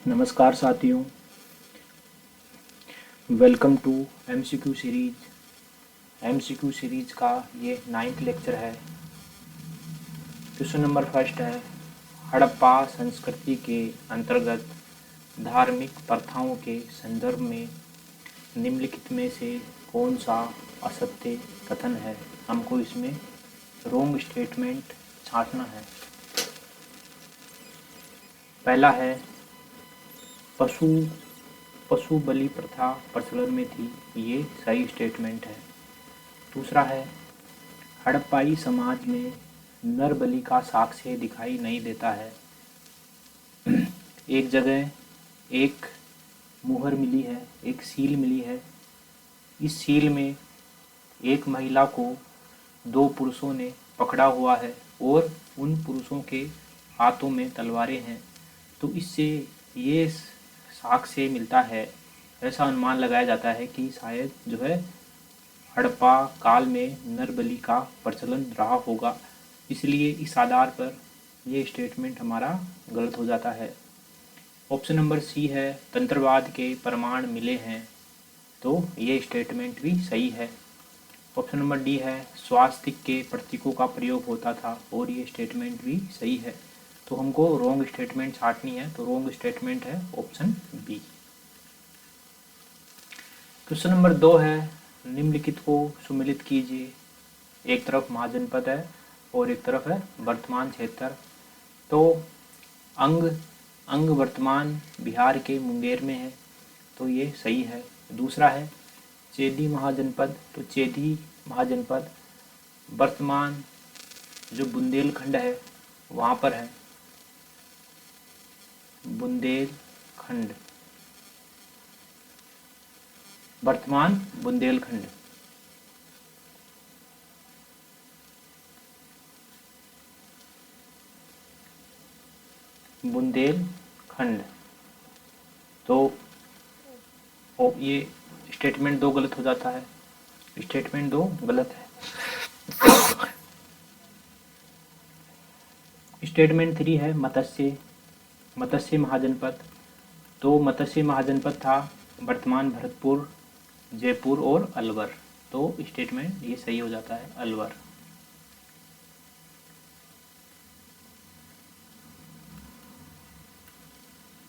नमस्कार साथियों, welcome to MCQ series का ये 9th लेक्चर है। क्वेश्चन नंबर फर्स्ट है, हड़प्पा संस्कृति के अंतर्गत धार्मिक प्रथाओं के संदर्भ में निम्नलिखित में से कौन सा असत्य कथन है। हमको इसमें रोंग स्टेटमेंट छांटना है। पहला है, पशु बलि प्रथा प्रचलन में थी, ये सही स्टेटमेंट है। दूसरा है, हड़प्पाई समाज में नर बलि का साक्ष्य दिखाई नहीं देता है। एक जगह एक मुहर मिली है, एक सील मिली है। इस सील में एक महिला को 2 पुरुषों ने पकड़ा हुआ है और उन पुरुषों के हाथों में तलवारें हैं। तो इससे ये साक्ष्य मिलता है, ऐसा अनुमान लगाया जाता है कि शायद जो है हड़प्पा काल में नर बलि का प्रचलन रहा होगा। इसलिए इस आधार पर ये स्टेटमेंट हमारा गलत हो जाता है। ऑप्शन नंबर सी है, तंत्रवाद के प्रमाण मिले हैं, तो ये स्टेटमेंट भी सही है। ऑप्शन नंबर डी है, स्वास्तिक के प्रतीकों का प्रयोग होता था, और ये स्टेटमेंट भी सही है। तो हमको रोंग स्टेटमेंट छांटनी है, तो रोंग स्टेटमेंट है ऑप्शन बी। क्वेश्चन नंबर 2 है, निम्नलिखित को सुमेलित कीजिए। एक तरफ महाजनपद है और एक तरफ है वर्तमान क्षेत्र। तो अंग वर्तमान बिहार के मुंगेर में है, तो ये सही है। दूसरा है चेदी महाजनपद, तो चेदी महाजनपद वर्तमान जो बुंदेलखंड है वहाँ पर है, बुंदेलखंड, वर्तमान बुंदेलखंड। बुंदेलखंड। तो ये स्टेटमेंट 2 गलत हो जाता है, स्टेटमेंट 2 गलत है। स्टेटमेंट 3 है, मत्स्य महाजनपद। तो मत्स्य महाजनपद था वर्तमान भरतपुर, जयपुर और अलवर। तो स्टेटमेंट ये सही हो जाता है, अलवर।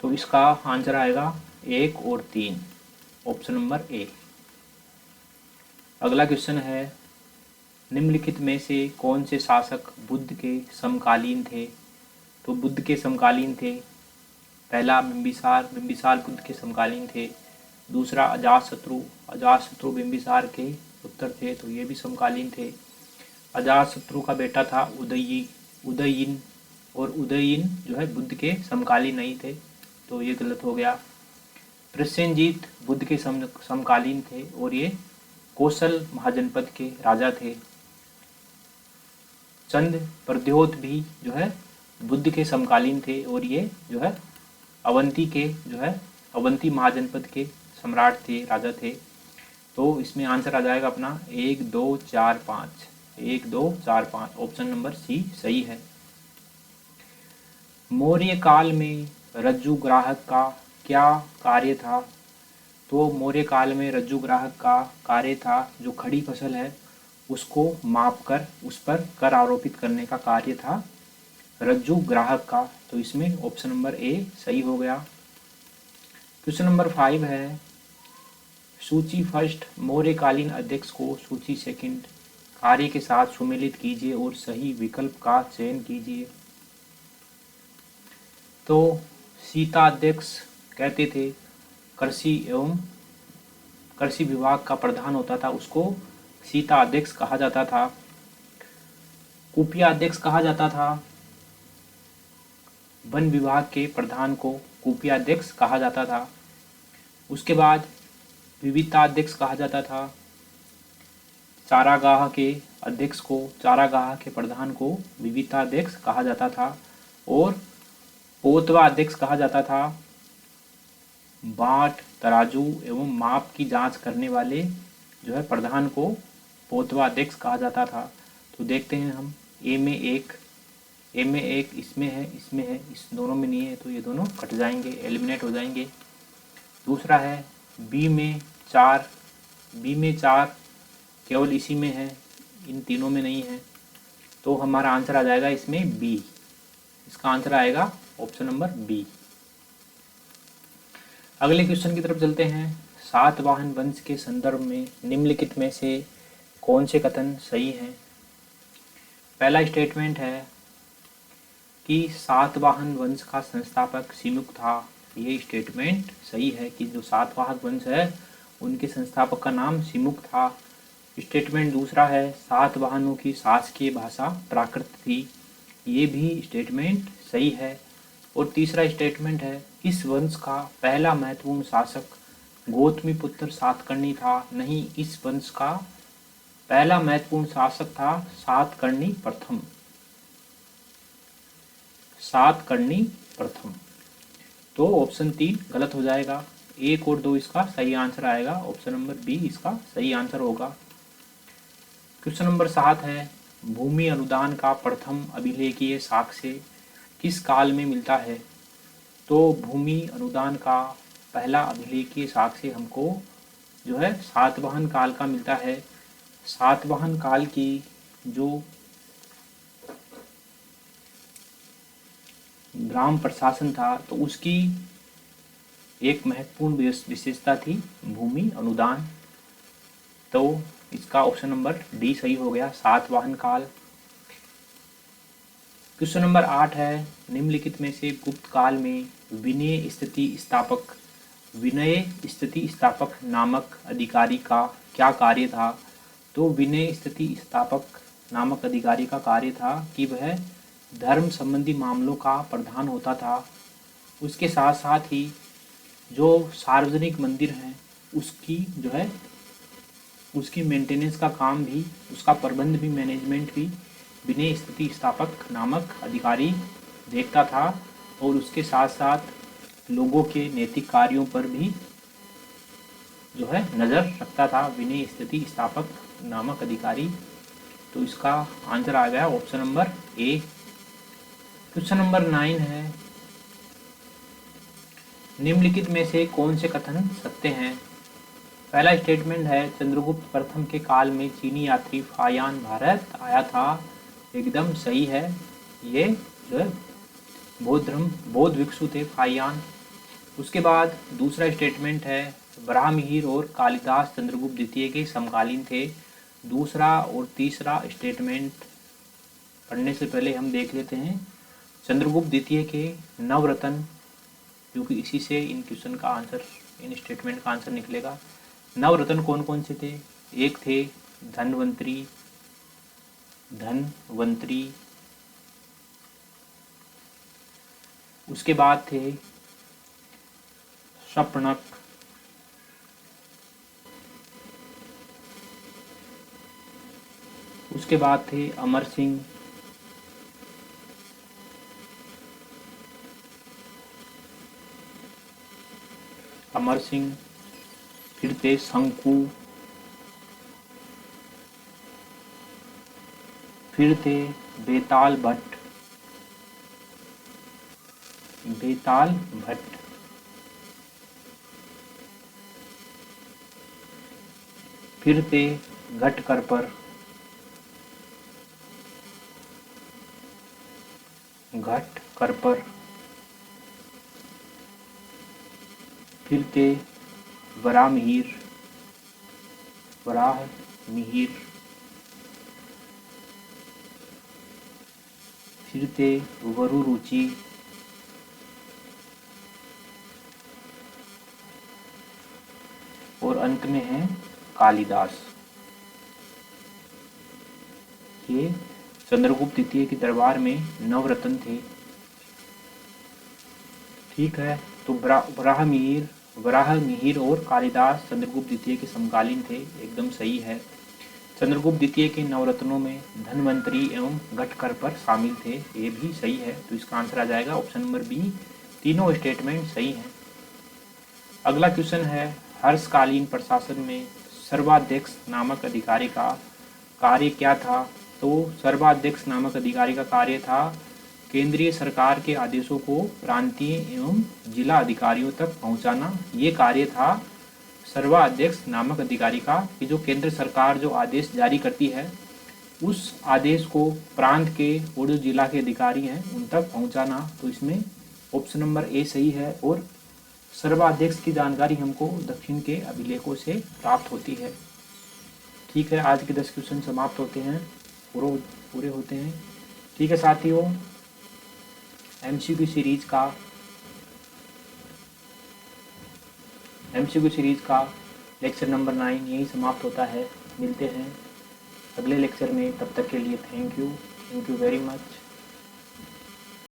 तो इसका आंसर आएगा 1 और 3, ऑप्शन नंबर ए। अगला क्वेश्चन है, निम्नलिखित में से कौन से शासक बुद्ध के समकालीन थे। तो बुद्ध के समकालीन थे, पहला बिंबिसार बुद्ध के समकालीन थे। दूसरा अजातशत्रु बिंबिसार के उत्तर थे, तो ये भी समकालीन थे। अजातशत्रु का बेटा था उदयीन, और उदयीन जो है बुद्ध के समकालीन नहीं थे, तो ये गलत हो गया। प्रसेनजीत बुद्ध के समकालीन थे, और ये कौशल महाजनपद के राजा थे। चंद प्रद्योत भी जो है बुद्ध के समकालीन थे, और ये जो है अवंती महाजनपद के सम्राट थे, राजा थे। तो इसमें आंसर आ जाएगा अपना 1 2 4 5, 1 2 4 5, ऑप्शन नंबर सी सही है। मौर्य काल में रज्जु ग्राहक का क्या कार्य था। तो मौर्य काल में रज्जु ग्राहक का कार्य था, जो खड़ी फसल है उसको माप कर उस पर कर आरोपित करने का कार्य था रज्जु ग्राहक का। तो इसमें ऑप्शन नंबर ए सही हो गया। क्वेश्चन नंबर 5 है, सूची फर्स्ट मौर्यकालीन अध्यक्ष को सूची सेकंड कार्य के साथ सुमेलित कीजिए और सही विकल्प का चयन कीजिए। तो सीता अध्यक्ष कहते थे, कृषि विभाग का प्रधान होता था, उसको सीता अध्यक्ष कहा जाता था। कुपिया अध्यक्ष कहा जाता था, वन विभाग के प्रधान को कुपिया अध्यक्ष कहा जाता था। उसके बाद विविधता अध्यक्ष कहा जाता था, चारागाह के अध्यक्ष को, चारागाह के प्रधान को विविधता अध्यक्ष कहा जाता था। और पोतवा अध्यक्ष कहा जाता था, बाट तराजू एवं माप की जांच करने वाले जो है प्रधान को पोतवा अध्यक्ष कहा जाता था। तो देखते हैं हम, ए में 1, ए में एक इसमें है, इस दोनों में नहीं है, तो ये दोनों कट जाएंगे, एलिमिनेट हो जाएंगे। दूसरा है बी में 4, केवल इसी में है, इन तीनों में नहीं है, तो हमारा आंसर आ जाएगा इसमें बी। इसका आंसर आएगा ऑप्शन नंबर बी। अगले क्वेश्चन की तरफ चलते हैं। सातवाहन वंश के संदर्भ में निम्नलिखित में से कौन से कथन सही हैं? पहला स्टेटमेंट है कि सातवाहन वंश का संस्थापक सिमुक था। ये स्टेटमेंट सही है कि जो सातवाहन वंश है उनके संस्थापक का नाम सिमुक था। स्टेटमेंट दूसरा है सातवाहनों की शासकीय भाषा प्राकृत थी। ये भी स्टेटमेंट सही है। और तीसरा स्टेटमेंट है इस वंश का पहला महत्वपूर्ण शासक गौतमीपुत्र सातकर्णी था। नहीं, इस वंश का पहला महत्वपूर्ण शासक था सातकर्णी प्रथम। तो ऑप्शन 3 गलत हो जाएगा। 1 और 2 इसका सही आंसर आएगा। ऑप्शन नंबर बी इसका सही आंसर होगा। क्वेश्चन नंबर 7 है भूमि अनुदान का प्रथम अभिलेखीय साक्ष्य किस काल में मिलता है? तो भूमि अनुदान का पहला अभिलेखीय साक्ष्य हमको जो है सातवाहन काल का मिलता है। सातवाहन काल की जो ग्राम प्रशासन था तो उसकी एक महत्वपूर्ण विशेषता थी भूमि अनुदान। तो इसका ऑप्शन नंबर डी सही हो गया, सातवाहन काल। क्वेश्चन नंबर 8 है निम्नलिखित में से गुप्त काल में विनय स्थिति स्थापक नामक अधिकारी का क्या कार्य था? तो विनय स्थिति स्थापक नामक अधिकारी का कार्य था कि वह धर्म संबंधी मामलों का प्रधान होता था। उसके साथ साथ ही जो सार्वजनिक मंदिर हैं उसकी जो है उसकी मेंटेनेंस का काम भी, उसका प्रबंध भी, मैनेजमेंट भी विनय स्थिति स्थापक नामक अधिकारी देखता था। और उसके साथ साथ लोगों के नैतिक कार्यों पर भी जो है नज़र रखता था विनय स्थिति स्थापक नामक अधिकारी। तो इसका आंसर आ गया option number A. Question number 9 है निम्नलिखित में से कौन से कथन सत्य हैं? पहला स्टेटमेंट है चंद्रगुप्त प्रथम के काल में चीनी यात्री फायान भारत आया था। एकदम सही है। ये जो है बौद्ध भिक्षु थे फायान। उसके बाद दूसरा स्टेटमेंट है वराहमिहिर और कालिदास चंद्रगुप्त द्वितीय के समकालीन थे। दूसरा और तीसरा स्टेटमेंट पढ़ने से पहले हम देख लेते हैं चंद्रगुप्त द्वितीय के नवरत्न, क्योंकि इसी से इन क्वेश्चन का आंसर, इन स्टेटमेंट का आंसर निकलेगा। नवरत्न कौन कौन से थे? एक थे धनवंतरी, उसके बाद थे शपनक, उसके बाद थे अमर सिंह, फिर थे शंकु, फिर थे बेताल भट्ट, फिर थे घटकरपर, फिर थे वराहमिहिर, फिर थे वरुरुचि, और अंत में है कालिदास। ये चंद्रगुप्त द्वितीय के दरबार में नवरत्न थे। ठीक है, तो वराहमिहिर और कालिदास चंद्रगुप्त द्वितीय के समकालीन थे। एकदम सही है। चंद्रगुप्त द्वितीय के नवरत्नों में धनवंतरी एवं घटकरपर शामिल थे। ये भी सही है। तो इसका आंसर आ जाएगा ऑप्शन नंबर बी। तीनों स्टेटमेंट सही हैं। अगला क्वेश्चन है हर्षकालीन प्रशासन में सर्वाध्यक्ष नामक अधिकारी का कार्य क्या था? तो सर्वाध्यक्ष नामक अधिकारी का कार्य था केंद्रीय सरकार के आदेशों को प्रांतीय एवं जिला अधिकारियों तक पहुंचाना, ये कार्य था सर्वाध्यक्ष नामक अधिकारी का, कि जो केंद्र सरकार जो आदेश जारी करती है उस आदेश को प्रांत के और जो जिला के अधिकारी हैं उन तक पहुंचाना। तो इसमें ऑप्शन नंबर ए सही है। और सर्वाध्यक्ष की जानकारी हमको दक्षिण के अभिलेखों से प्राप्त होती है। ठीक है, आज के 10 क्वेश्चन समाप्त होते हैं, पूरे होते हैं। ठीक है साथियों, एमसीक्यू सीरीज का लेक्चर नंबर 9 यही समाप्त होता है। मिलते हैं अगले लेक्चर में, तब तक के लिए थैंक यू वेरी मच।